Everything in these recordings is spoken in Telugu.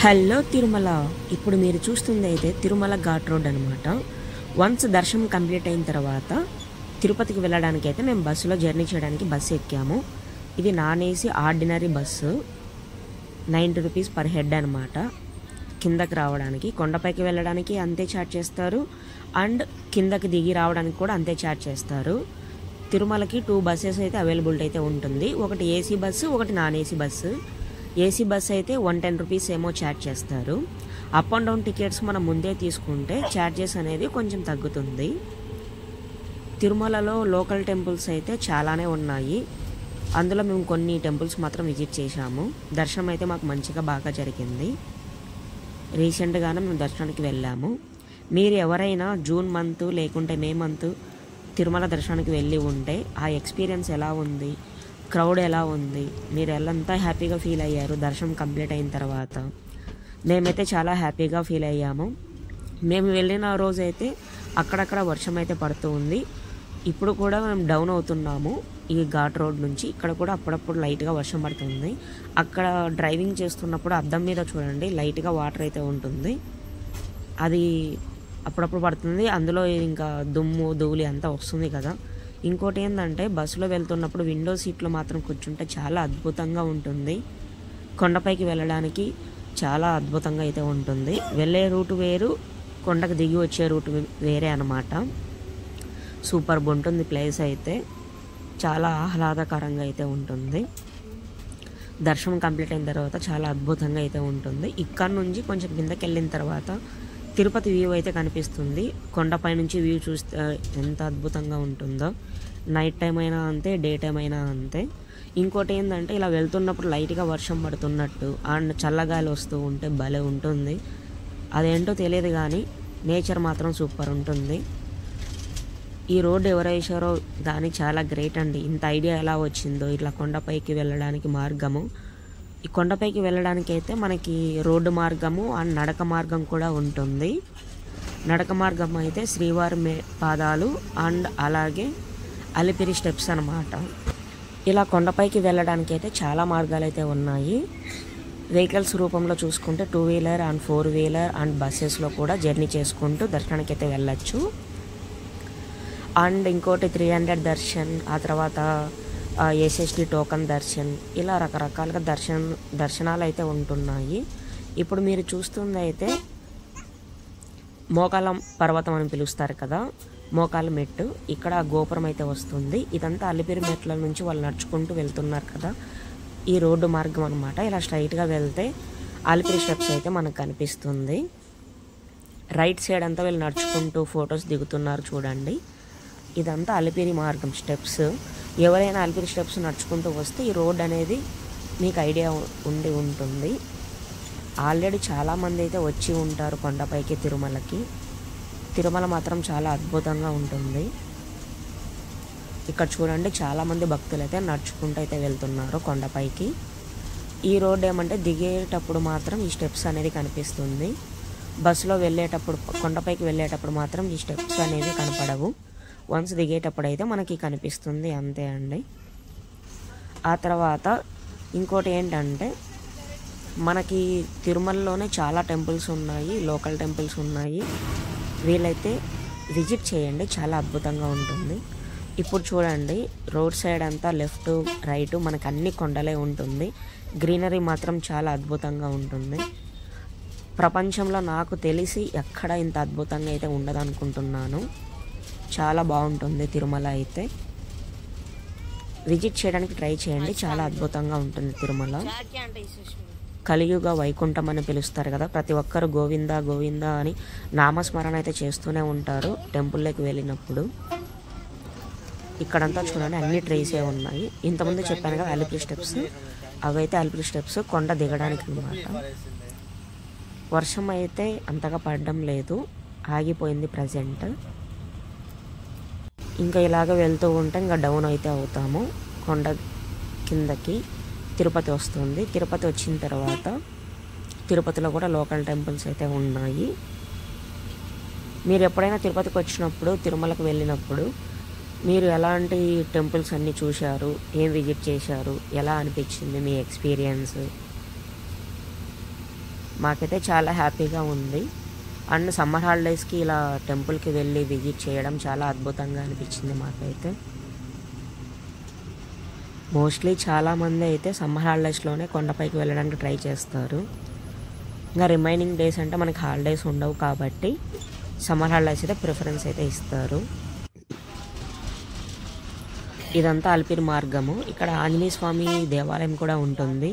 హలో తిరుమల. ఇప్పుడు మీరు చూస్తుంది అయితే తిరుమల ఘాట్ రోడ్ అనమాట. వన్స్ దర్శనం కంప్లీట్ అయిన తర్వాత తిరుపతికి వెళ్ళడానికి అయితే మేము బస్సులో జర్నీ చేయడానికి బస్సు ఎక్కాము. ఇది non AC ordinary bus. 90 rupees per head అనమాట. కిందకి రావడానికి, కొండపైకి వెళ్ళడానికి అంతే ఛార్జ్ చేస్తారు, అండ్ కిందకి దిగి రావడానికి కూడా అంతే ఛార్జ్ చేస్తారు. తిరుమలకి 2 బస్సెస్ అయితే అవైలబిలిటీ అయితే ఉంటుంది. ఒకటి ఏసీ బస్సు, ఒకటి non AC bus. AC bus అయితే 110 రూపీస్ ఏమో ఛార్జ్ చేస్తారు. అప్ అండ్ డౌన్ టికెట్స్ మనం ముందే తీసుకుంటే ఛార్జెస్ అనేది కొంచెం తగ్గుతుంది. తిరుమలలో లోకల్ టెంపుల్స్ అయితే చాలానే ఉన్నాయి. అందులో మేము కొన్ని టెంపుల్స్ మాత్రం విజిట్ చేశాము. దర్శనం అయితే మాకు మంచిగా బాగా జరిగింది. రీసెంట్గానే మేము దర్శనానికి వెళ్ళాము. మీరు ఎవరైనా జూన్ మంత్ లేకుంటే మే మంత్ తిరుమల దర్శనానికి వెళ్ళి ఉంటే ఆ ఎక్స్పీరియన్స్ ఎలా ఉంది, క్రౌడ్ ఎలా ఉంది, మీరు ఎల్లంతా హ్యాపీగా ఫీల్ అయ్యారు దర్శనం కంప్లీట్ అయిన తర్వాత? మేమైతే చాలా హ్యాపీగా ఫీల్ అయ్యాము. మేము వెళ్ళిన రోజైతే అక్కడక్కడ వర్షం అయితే పడుతూ ఉంది. ఇప్పుడు కూడా మేము డౌన్ అవుతున్నాము ఈ ఘాట్ రోడ్ నుంచి. ఇక్కడ కూడా అప్పుడప్పుడు లైట్గా వర్షం పడుతుంది. అక్కడ డ్రైవింగ్ చేస్తున్నప్పుడు అద్దం మీద చూడండి, లైట్గా వాటర్ అయితే ఉంటుంది. అది అప్పుడప్పుడు పడుతుంది. అందులో ఇంకా దుమ్ము ధూళి అంతా వస్తుంది కదా. ఇంకోటి ఏంటంటే బస్సులో వెళ్తున్నప్పుడు విండో సీట్లో మాత్రం కూర్చుంటే చాలా అద్భుతంగా ఉంటుంది. కొండపైకి వెళ్ళడానికి చాలా అద్భుతంగా అయితే ఉంటుంది. వెళ్ళే రూటు వేరు, కొండకు దిగి వచ్చే రూటు వేరే అన్నమాట. సూపర్ ఉంటుంది ప్లేస్ అయితే. చాలా ఆహ్లాదకరంగా అయితే ఉంటుంది. దర్శనం కంప్లీట్ అయిన తర్వాత చాలా అద్భుతంగా అయితే ఉంటుంది. ఇక్కడ నుంచి కొంచెం కిందకి వెళ్ళిన తర్వాత తిరుపతి వ్యూ అయితే కనిపిస్తుంది. కొండపై నుంచి వ్యూ చూస్తే ఎంత అద్భుతంగా ఉంటుందో. నైట్ టైం అయినా అంతే, డే టైం అయినా అంతే. ఇంకోటి ఏంటంటే ఇలా వెళ్తున్నప్పుడు లైట్గా వర్షం పడుతున్నట్టు అండ్ చల్లగాలి వస్తూ ఉంటే భలే ఉంటుంది. అదేంటో తెలియదు కానీ నేచర్ మాత్రం సూపర్ ఉంటుంది. ఈ రోడ్డు ఎవరు వేసారో దాని చాలా గ్రేట్ అండి. ఇంత ఐడియా ఎలా వచ్చిందో ఇట్లా కొండపైకి వెళ్ళడానికి మార్గము. ఈ కొండపైకి వెళ్ళడానికి అయితే మనకి రోడ్డు మార్గము అండ్ నడక మార్గం కూడా ఉంటుంది. నడక మార్గం అయితే శ్రీవారి పాదాలు అండ్ అలాగే అలిపిరి స్టెప్స్ అన్నమాట. ఇలా కొండపైకి వెళ్ళడానికి అయితే చాలా మార్గాలు అయితే ఉన్నాయి. వెహికల్స్ రూపంలో చూసుకుంటే 2 వీలర్ అండ్ 4 వీలర్ అండ్ బస్సెస్లో కూడా జర్నీ చేసుకుంటూ దర్శనానికి అయితే వెళ్ళచ్చు. అండ్ ఇంకోటి 300 దర్శన్, ఆ తర్వాత ఎస్ఎస్డి టోకన్ దర్శన్, ఇలా రకరకాలుగా దర్శనాలు అయితే ఉంటున్నాయి. ఇప్పుడు మీరు చూస్తుంది అయితే మోకాలం పర్వతం అని పిలుస్తారు కదా, మోకాల మెట్టు. ఇక్కడ గోపురం అయితే వస్తుంది. ఇదంతా అలిపిరి మెట్ల నుంచి వాళ్ళు నడుచుకుంటూ వెళ్తున్నారు కదా, ఈ రోడ్డు మార్గం అనమాట. ఇలా స్ట్రైట్గా వెళ్తే అలిపిరి స్టెప్స్ అయితే మనకు కనిపిస్తుంది. రైట్ సైడ్ అంతా వీళ్ళు నడుచుకుంటూ ఫొటోస్ దిగుతున్నారు చూడండి. ఇదంతా అలిపిరి మార్గం స్టెప్స్. ఎవరైనా అలిపిరి స్టెప్స్ నడుచుకుంటూ వస్తే ఈ రోడ్ అనేది మీకు ఐడియా ఉండి ఉంటుంది. ఆల్రెడీ చాలామంది అయితే వచ్చి ఉంటారు కొండపైకి తిరుమలకి. తిరుమల మాత్రం చాలా అద్భుతంగా ఉంటుంది. ఇక్కడ చూడండి చాలామంది భక్తులు అయితే నడుచుకుంటూ అయితే వెళ్తున్నారు కొండపైకి. ఈ రోడ్ ఏమంటే దిగేటప్పుడు మాత్రం ఈ స్టెప్స్ అనేది కనిపిస్తుంది. బస్సులో వెళ్ళేటప్పుడు, కొండపైకి వెళ్ళేటప్పుడు మాత్రం ఈ స్టెప్స్ అనేవి కనపడవు. వన్స్ దిగేటప్పుడు అయితే మనకి కనిపిస్తుంది, అంతే అండి. ఆ తర్వాత ఇంకోటి ఏంటంటే మనకి తిరుమలలోనే చాలా టెంపుల్స్ ఉన్నాయి, లోకల్ టెంపుల్స్ ఉన్నాయి. వీలైతే విజిట్ చేయండి, చాలా అద్భుతంగా ఉంటుంది. ఇప్పుడు చూడండి రోడ్ సైడ్ అంతా లెఫ్ట్ రైట్ మనకు అన్ని కొండలే ఉంటుంది. గ్రీనరీ మాత్రం చాలా అద్భుతంగా ఉంటుంది. ప్రపంచంలో నాకు తెలిసి ఎక్కడ ఇంత అద్భుతంగా అయితే ఉండదు అనుకుంటున్నాను. చాలా బాగుంటుంది తిరుమల అయితే. విజిట్ చేయడానికి ట్రై చేయండి, చాలా అద్భుతంగా ఉంటుంది తిరుమల. కలియుగ వైకుంఠం అని పిలుస్తారు కదా, ప్రతి ఒక్కరు గోవింద గోవింద అని నామస్మరణ అయితే చేస్తూనే ఉంటారు టెంపుల్లోకి వెళ్ళినప్పుడు. ఇక్కడంతా చూడండి అన్ని ట్రీసే ఉన్నాయి. ఇంతకుముందు చెప్పాను కదా అలిపిరి స్టెప్స్, అవైతే అలిపిరి స్టెప్స్ కొండ దిగడానికి అన్నమాట. వర్షం అయితే అంతగా పడడం లేదు, ఆగిపోయింది ప్రజెంట్. ఇంకా ఇలాగ వెళ్తూ ఉంటే ఇంకా డౌన్ అయితే అవుతాము. కొండ కిందకి తిరుపతి వస్తుంది. తిరుపతి వచ్చిన తర్వాత తిరుపతిలో కూడా లోకల్ టెంపుల్స్ అయితే ఉన్నాయి. మీరు ఎప్పుడైనా తిరుపతికి వచ్చినప్పుడు, తిరుమలకు వెళ్ళినప్పుడు మీరు ఎలాంటి టెంపుల్స్ అన్నీ చూశారు, ఏం విజిట్ చేశారు, ఎలా అనిపించింది మీ ఎక్స్పీరియన్స్? మాకైతే చాలా హ్యాపీగా ఉంది. అండ్ సమ్మర్ హాలిడేస్కి ఇలా టెంపుల్కి వెళ్ళి విజిట్ చేయడం చాలా అద్భుతంగా అనిపించింది మాకైతే. మోస్ట్లీ చాలామంది అయితే సమ్మర్ హాలిడేస్లోనే కొండపైకి వెళ్ళడానికి ట్రై చేస్తారు. ఇంకా రిమైనింగ్ డేస్ అంటే మనకి హాలిడేస్ ఉండవు కాబట్టి సమ్మర్ హాలిడేస్ అయితే ప్రిఫరెన్స్ అయితే ఇస్తారు. ఇదంతా అలిపిరి మార్గము. ఇక్కడ ఆంజనేయ స్వామి దేవాలయం కూడా ఉంటుంది.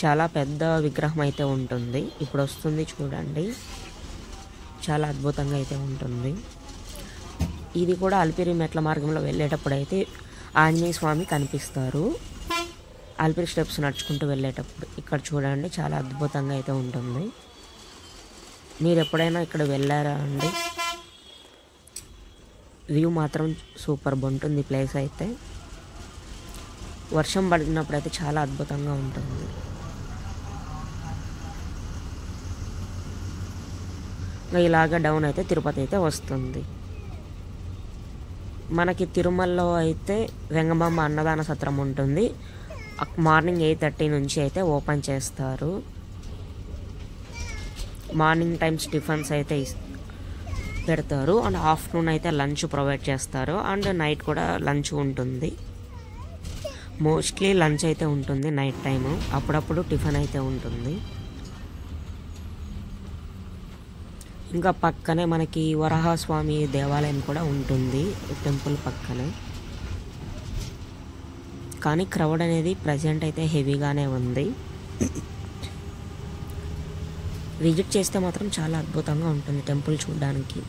చాలా పెద్ద విగ్రహం అయితే ఉంటుంది. ఇప్పుడు వస్తుంది చూడండి, చాలా అద్భుతంగా అయితే ఉంటుంది. ఇది కూడా అలిపిరి మెట్ల మార్గంలో వెళ్ళేటప్పుడు అయితే ఆంజనేయ స్వామి కనిపిస్తారు. అలిపిరి స్టెప్స్ నడుచుకుంటూ వెళ్ళేటప్పుడు ఇక్కడ చూడండి, చాలా అద్భుతంగా అయితే ఉంటుంది. మీరు ఎప్పుడైనా ఇక్కడ వెళ్ళారా అండి? వ్యూ మాత్రం సూపర్ ఉంటుంది. ప్లేస్ అయితే వర్షం పడినప్పుడు అయితే చాలా అద్భుతంగా ఉంటుంది. ఇలాగ డౌన్ అయితే తిరుపతి అయితే వస్తుంది. మనకి తిరుమలలో అయితే వెంగమాంబ అన్నదాన సత్రం ఉంటుంది. మార్నింగ్ 8:30 నుంచి అయితే ఓపెన్ చేస్తారు. మార్నింగ్ టైమ్స్ టిఫిన్స్ అయితే పెడతారు. అండ్ ఆఫ్టర్నూన్ అయితే లంచ్ ప్రొవైడ్ చేస్తారు. అండ్ నైట్ కూడా లంచ్ ఉంటుంది. మోస్ట్లీ లంచ్ అయితే ఉంటుంది నైట్ టైము. అప్పుడప్పుడు టిఫిన్ అయితే ఉంటుంది. ఇంకా పక్కనే మనకి వరాహస్వామి దేవాలయం కూడా ఉంటుంది టెంపుల్ పక్కనే. కానీ క్రౌడ్ అనేది ప్రజెంట్ అయితే హెవీగానే ఉంది. విజిట్ చేస్తే మాత్రం చాలా అద్భుతంగా ఉంటుంది టెంపుల్ చూడడానికి.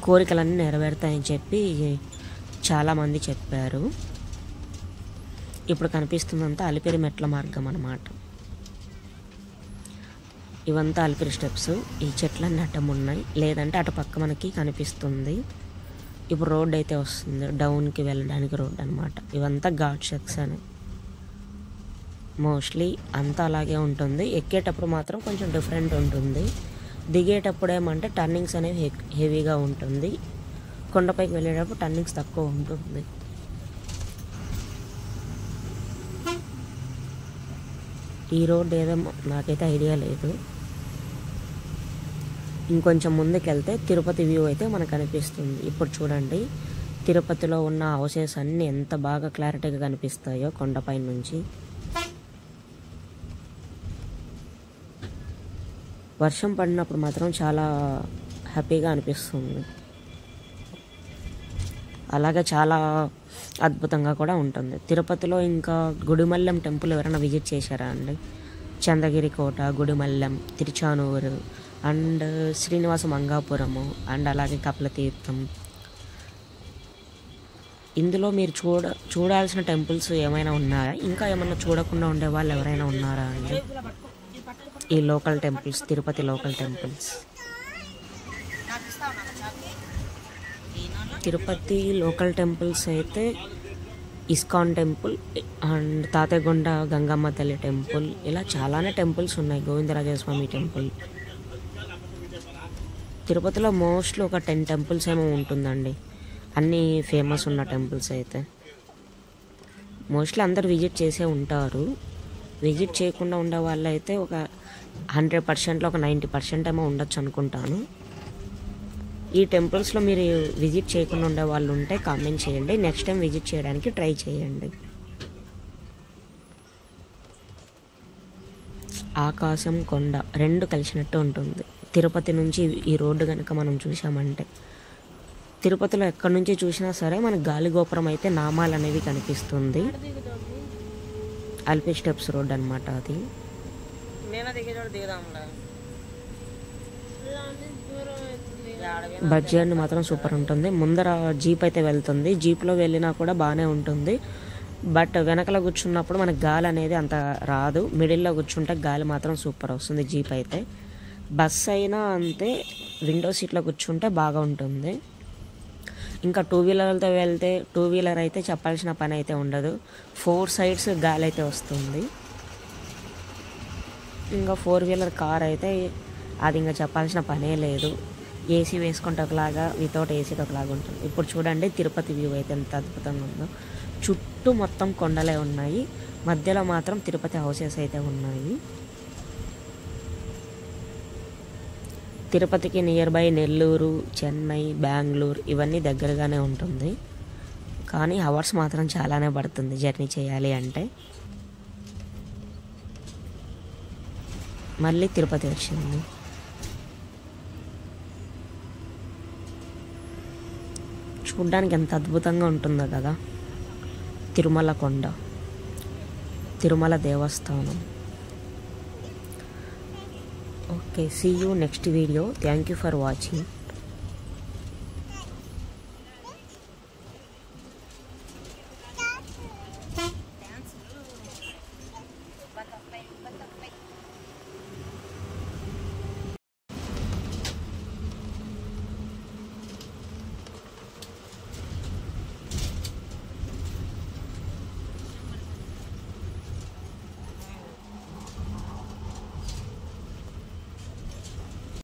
కోరికలన్నీ నెరవేరుతాయని చెప్పి చాలామంది చెప్పారు. ఇప్పుడు కనిపిస్తుందంతా అలిపిరి మెట్ల మార్గం అన్నమాట. ఇవంతా అలిపిరి స్టెప్స్. ఈ చెట్లన్నీ అడ్డం ఉన్నాయి, లేదంటే అటు పక్క మనకి కనిపిస్తుంది. ఇప్పుడు రోడ్ అయితే వస్తుంది, డౌన్కి వెళ్ళడానికి రోడ్ అనమాట. ఇవంతా ఘాట్ సెక్షన్. మోస్ట్లీ అంతా అలాగే ఉంటుంది. ఎక్కేటప్పుడు మాత్రం కొంచెం డిఫరెంట్ ఉంటుంది. దిగేటప్పుడు ఏమంటే టర్నింగ్స్ అనేవి హెవీగా ఉంటుంది. కొండపైకి వెళ్ళేటప్పుడు టర్నింగ్స్ తక్కువ ఉంటుంది. ఈ రోడ్ ఏదో నాకైతే ఐడియా లేదు. ఇంకొంచెం ముందుకు వెళ్తే తిరుపతి వ్యూ అయితే మనకు కనిపిస్తుంది. ఇప్పుడు చూడండి, తిరుపతిలో ఉన్న హౌసెస్ అన్నీ ఎంత బాగా క్లారిటీగా కనిపిస్తాయో కొండపై నుంచి. వర్షం పడినప్పుడు మాత్రం చాలా హ్యాపీగా అనిపిస్తుంది. అలాగే చాలా అద్భుతంగా కూడా ఉంటుంది. తిరుపతిలో ఇంకా గుడిమల్లెం టెంపుల్ ఎవరైనా విజిట్ చేశారా అండి? చంద్రగిరి కోట, గుడిమల్లెం, తిరుచానూరు అండ్ శ్రీనివాస మంగాపురము అండ్ అలాగే కపిలతీర్థం. ఇందులో మీరు చూడాల్సిన టెంపుల్స్ ఏమైనా ఉన్నాయా? ఇంకా ఏమైనా చూడకుండా ఉండే వాళ్ళు ఎవరైనా ఉన్నారా అండి? ఈ local temples, Tirupati local temples. Tirupati local temples అయితే ఇస్కాన్ టెంపుల్ అండ్ తాతేగొండ గంగమ్మ తల్లి టెంపుల్, ఇలా చాలానే టెంపుల్స్ ఉన్నాయి. గోవిందరాజస్వామి టెంపుల్. తిరుపతిలో మోస్ట్లీ ఒక 10 టెంపుల్స్ ఏమో ఉంటుందండి, అన్నీ ఫేమస్ ఉన్న టెంపుల్స్ అయితే. మోస్ట్లీ అందరు విజిట్ చేసే ఉంటారు. విజిట్ చేయకుండా ఉండే వాళ్ళు అయితే ఒక 100%లో ఒక 90% ఏమో ఉండొచ్చు అనుకుంటాను. ఈ టెంపుల్స్లో మీరు విజిట్ చేయకుండా ఉండే వాళ్ళు ఉంటే కామెంట్ చేయండి. నెక్స్ట్ టైం విజిట్ చేయడానికి ట్రై చేయండి. ఆకాశం, కొండ రెండు కలిసినట్టు ఉంటుంది. తిరుపతి నుంచి ఈ రోడ్డు కనుక మనం చూసామంటే, తిరుపతిలో ఎక్కడి నుంచి చూసినా సరే మనకు గాలిగోపురం అయితే నామాలు అనేవి కనిపిస్తుంది. అలిపిరి స్టెప్స్ రోడ్ అనమాట అది. బస్ జర్నీ మాత్రం సూపర్ ఉంటుంది. ముందర జీప్ అయితే వెళ్తుంది. జీప్లో వెళ్ళినా కూడా బాగానే ఉంటుంది. బట్ వెనకలో కూర్చున్నప్పుడు మనకు గాలి అనేది అంత రాదు. మిడిల్లో కూర్చుంటే గాలి మాత్రం సూపర్ వస్తుంది జీప్ అయితే. బస్ అయినా అంతే, విండో సీట్లో కూర్చుంటే బాగా ఉంటుంది. ఇంకా 2 వీలర్లతో వెళ్తే, 2 వీలర్ అయితే చెప్పాల్సిన పని అయితే ఉండదు. 4 సైడ్స్ గాలి అయితే వస్తుంది. ఇంకా 4 వీలర్ కార్ అయితే అది ఇంకా చెప్పాల్సిన పనే లేదు. ఏసీ వేసుకుంటే ఒకలాగా, వితౌట్ ఏసీతో ఒకలాగా ఉంటుంది. ఇప్పుడు చూడండి తిరుపతి వ్యూ అయితే ఎంత అద్భుతంగా ఉందో. చుట్టూ మొత్తం కొండలే ఉన్నాయి, మధ్యలో మాత్రం తిరుపతి హౌసెస్ అయితే ఉన్నాయి. తిరుపతికి నియర్ బై నెల్లూరు, చెన్నై, బెంగళూరు ఇవన్నీ దగ్గరగానే ఉంటుంది. కానీ అవర్స్ మాత్రం చాలానే పడుతుంది జర్నీ చేయాలి అంటే. మళ్ళీ తిరుపతి వచ్చింది. చూడ్డానికి ఎంత అద్భుతంగా ఉంటుందో కదా తిరుమల కొండ, Tirumala Devasthanam. Okay, see you next video. Thank you for watching.